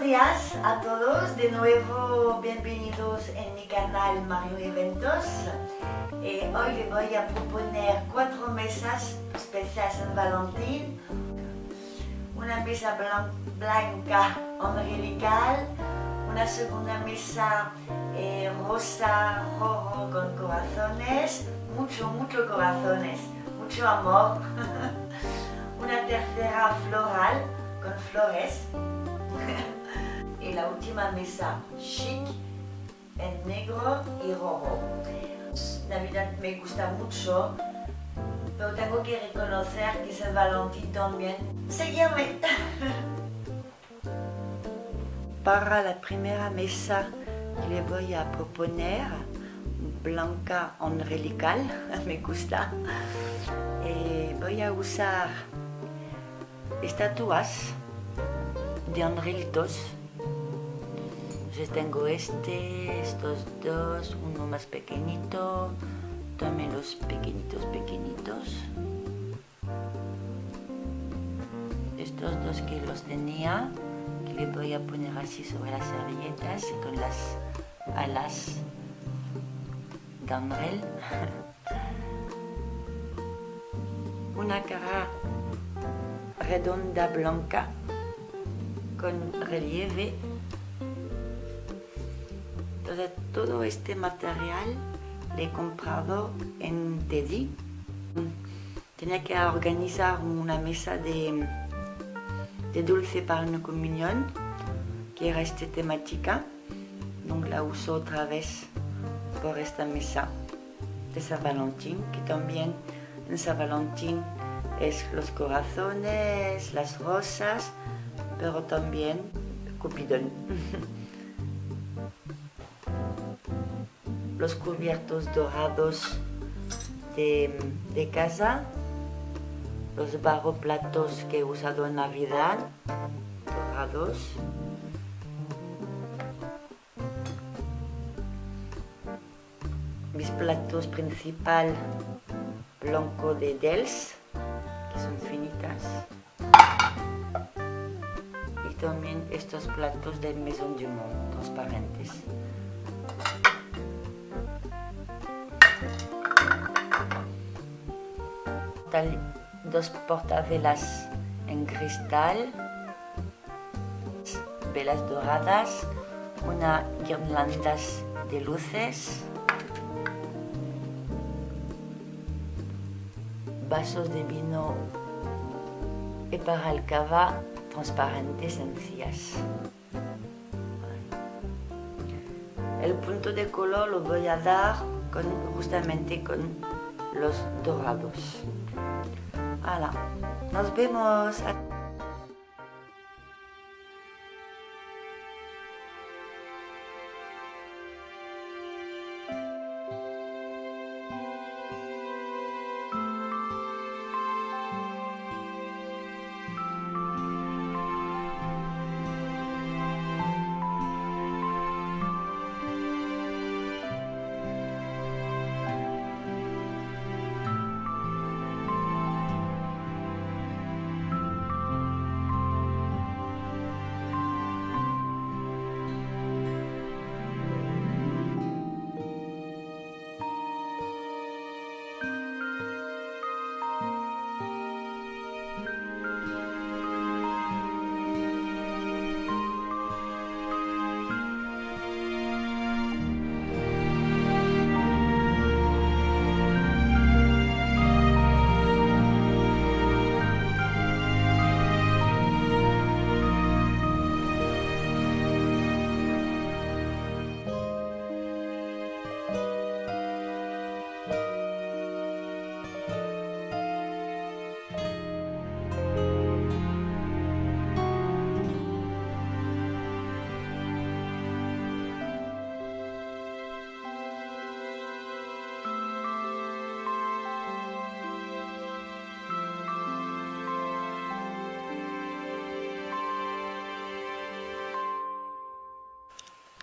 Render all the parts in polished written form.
días a todos, de nuevo bienvenidos en mi canal Mario Eventos. Hoy les voy a proponer 4 mesas especiales en Valentín. Una mesa blanca angelical, una segunda mesa rosa, rojo con corazones, mucho corazones, mucho amor. Una tercera floral con flores. Y la última mesa chic en negro y rojo. Navidad me gusta mucho, pero tengo que reconocer que San Valentín también. Sígueme. Para la primera mesa que le voy a proponer, blanca angelical, me gusta. Voy a usar estatuas de angelitos. Entonces tengo estos dos, uno más pequeñito, también los pequeñitos. Estos dos que los tenía, que le voy a poner así sobre las servilletas con las alas de ángel. Una cara redonda blanca con relieve. Entonces todo este material lo he comprado en Teddy. Tenía que organizar una mesa de dulce para una comunión, que era esta temática. Donc la uso otra vez por esta mesa de San Valentín, que también en San Valentín es los corazones, las rosas, pero también Cupidón. Los cubiertos dorados de casa, los barroplatos que he usado en Navidad, dorados. Mis platos principales, blanco de Dells, que son finitas. Y también estos platos de Maison du Monde, transparentes. Dos portavelas en cristal, velas doradas, una guirnalda de luces, vasos de vino y para el cava transparentes sencillas. El punto de color lo voy a dar justamente con los dorados. Voilà, nos vemos.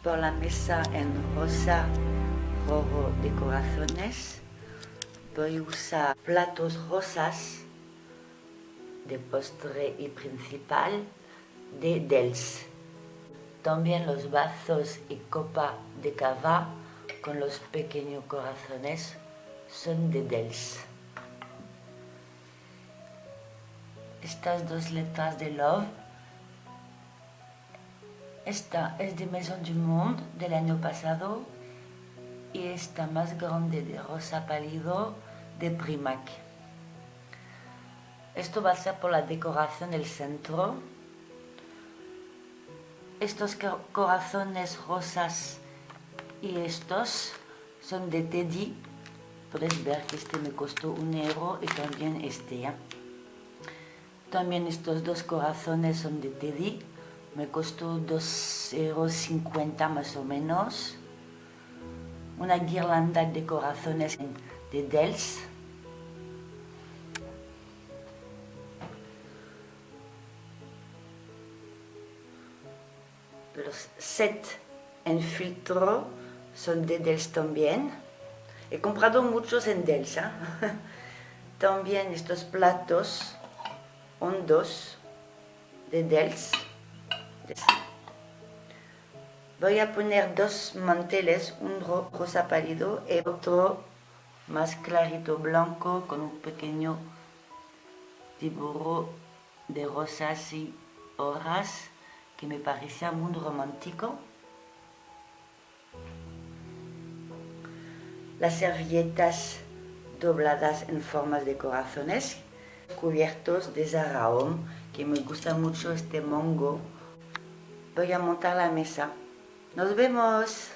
Por la mesa en rosa, rojo de corazones, voy a usar platos rosas de postre y principal de Dells. También los vasos y copa de cava con los pequeños corazones son de Dells. Estas dos letras de Love, esta es de Maison du Monde del año pasado y esta más grande de rosa pálido de Primac. Esto va a ser por la decoración del centro. Estos corazones rosas y estos son de Teddy. Puedes ver que este me costó €1 y también este. También estos dos corazones son de Teddy. Me costó €2,50 más o menos. Una guirlanda de corazones de Dells. Los set en filtro son de Dells también. He comprado muchos en Dells. También estos platos hondos de Dells. Voy a poner dos manteles, un rosa pálido y otro más clarito blanco con un pequeño dibujo de rosas y hojas que me parecía muy romántico. Las servilletas dobladas en formas de corazones, cubiertos de Zara Home, que me gusta mucho este mango. Voy a montar la mesa. ¡Nos vemos!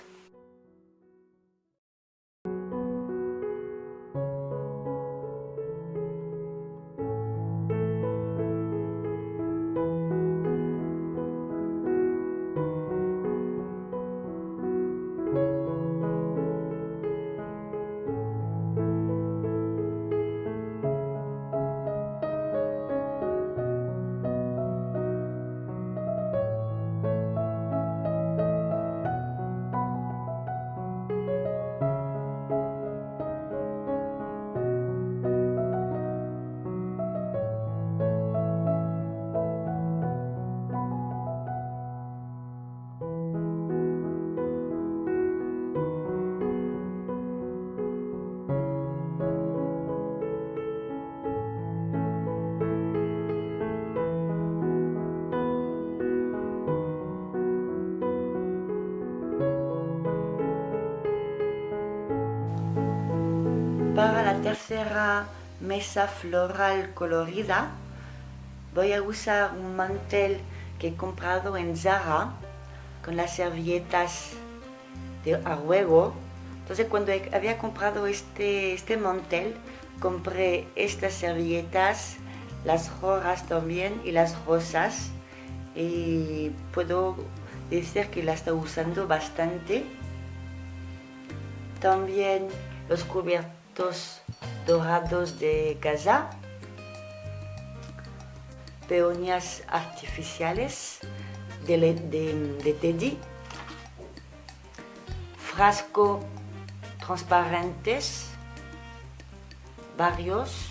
Para la tercera mesa floral colorida voy a usar un mantel que he comprado en Zara con las servilletas de Aruego. Entonces cuando había comprado este mantel, compré estas servilletas, las rojas también y las rosas, y puedo decir que la estoy usando bastante. También los cubiertos dorados de casa, peonías artificiales de Teddy, frascos transparentes, varios,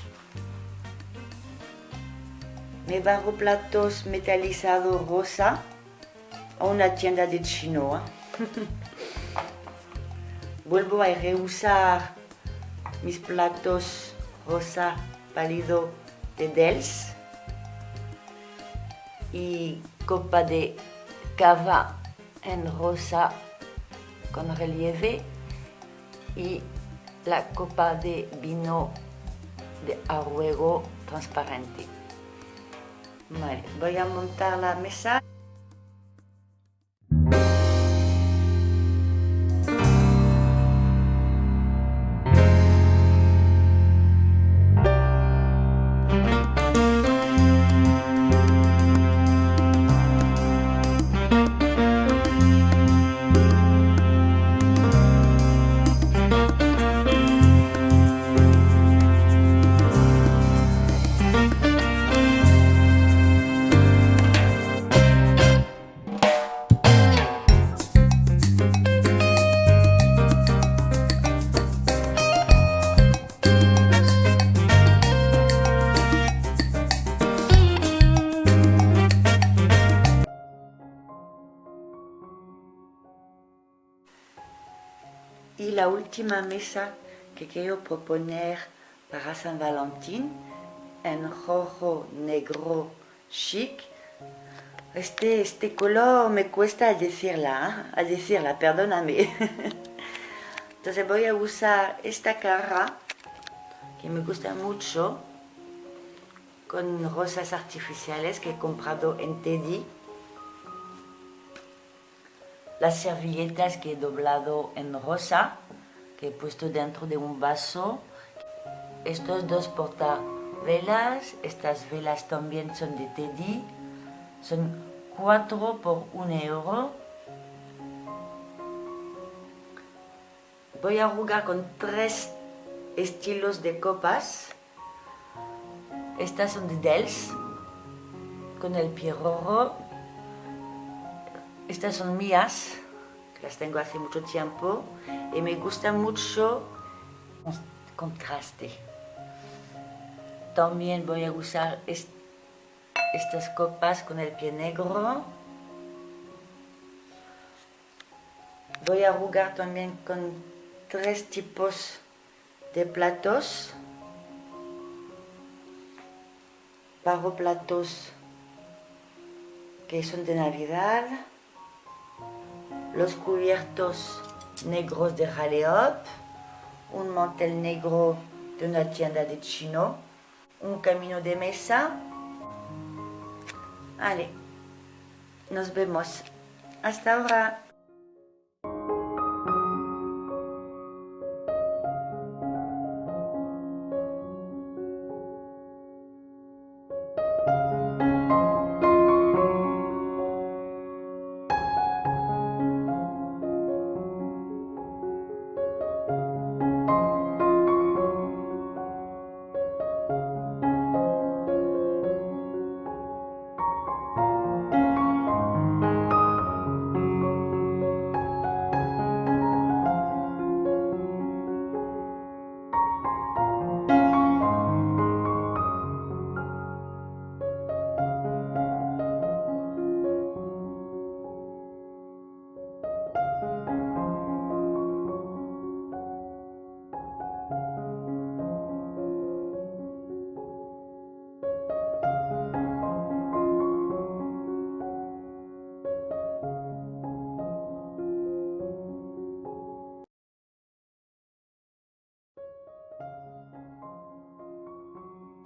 me barro platos metalizados rosa a una tienda de chino. Vuelvo a reusar mis platos rosa pálido de Dells y copa de cava en rosa con relieve y la copa de vino de Aruego transparente. Vale, voy a montar la mesa. Y la última mesa que quiero proponer para San Valentín, en rojo, negro, chic. Este color me cuesta decirla, perdóname. Entonces voy a usar esta caja que me gusta mucho, con rosas artificiales que he comprado en Teddy. Las servilletas que he doblado en rosa, que he puesto dentro de un vaso. Estos dos portavelas, estas velas también son de Teddy. Son 4 por 1 euro. Voy a jugar con 3 estilos de copas. Estas son de Dells, con el pie rojo. Estas son mías, que las tengo hace mucho tiempo. Y me gusta mucho el contraste. También voy a usar estas copas con el pie negro. Voy a jugar también con 3 tipos de platos. Paro platos que son de Navidad. Los cubiertos negros de Jaleop. Un mantel negro de una tienda de chino. Un camino de mesa. Vale, nos vemos. Hasta ahora.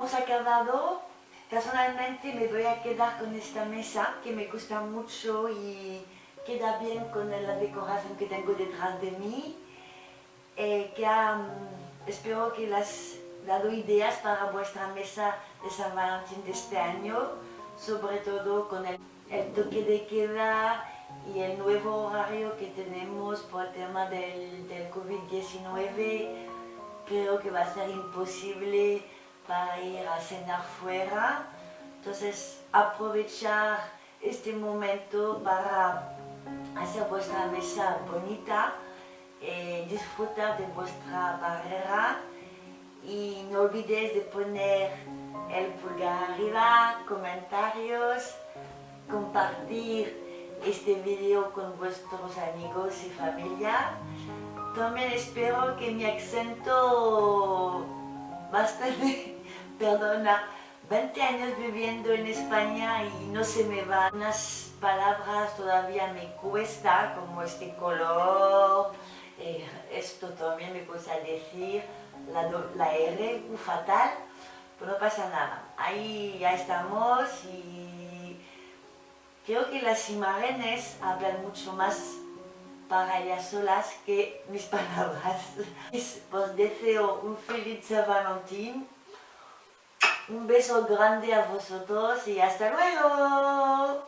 Hemos acabado. Personalmente me voy a quedar con esta mesa que me gusta mucho y queda bien con la decoración que tengo detrás de mí. Espero que les dado ideas para vuestra mesa de San Valentín de este año, sobre todo con el toque de queda y el nuevo horario que tenemos por el tema del COVID-19. Creo que va a ser imposible para ir a cenar fuera. Entonces, aprovechar este momento para hacer vuestra mesa bonita, disfrutar de vuestra barrera y no olvidéis de poner el pulgar arriba, comentarios, compartir este video con vuestros amigos y familia. También espero que mi acento bastante, perdona, 20 años viviendo en España y no se me van unas palabras, todavía me cuesta, como este color, esto también me cuesta decir, la R, fatal, pero no pasa nada, ahí ya estamos y creo que las imágenes hablan mucho más para ellas solas que mis palabras. Os deseo un feliz San Valentín, un beso grande a vosotros y hasta luego.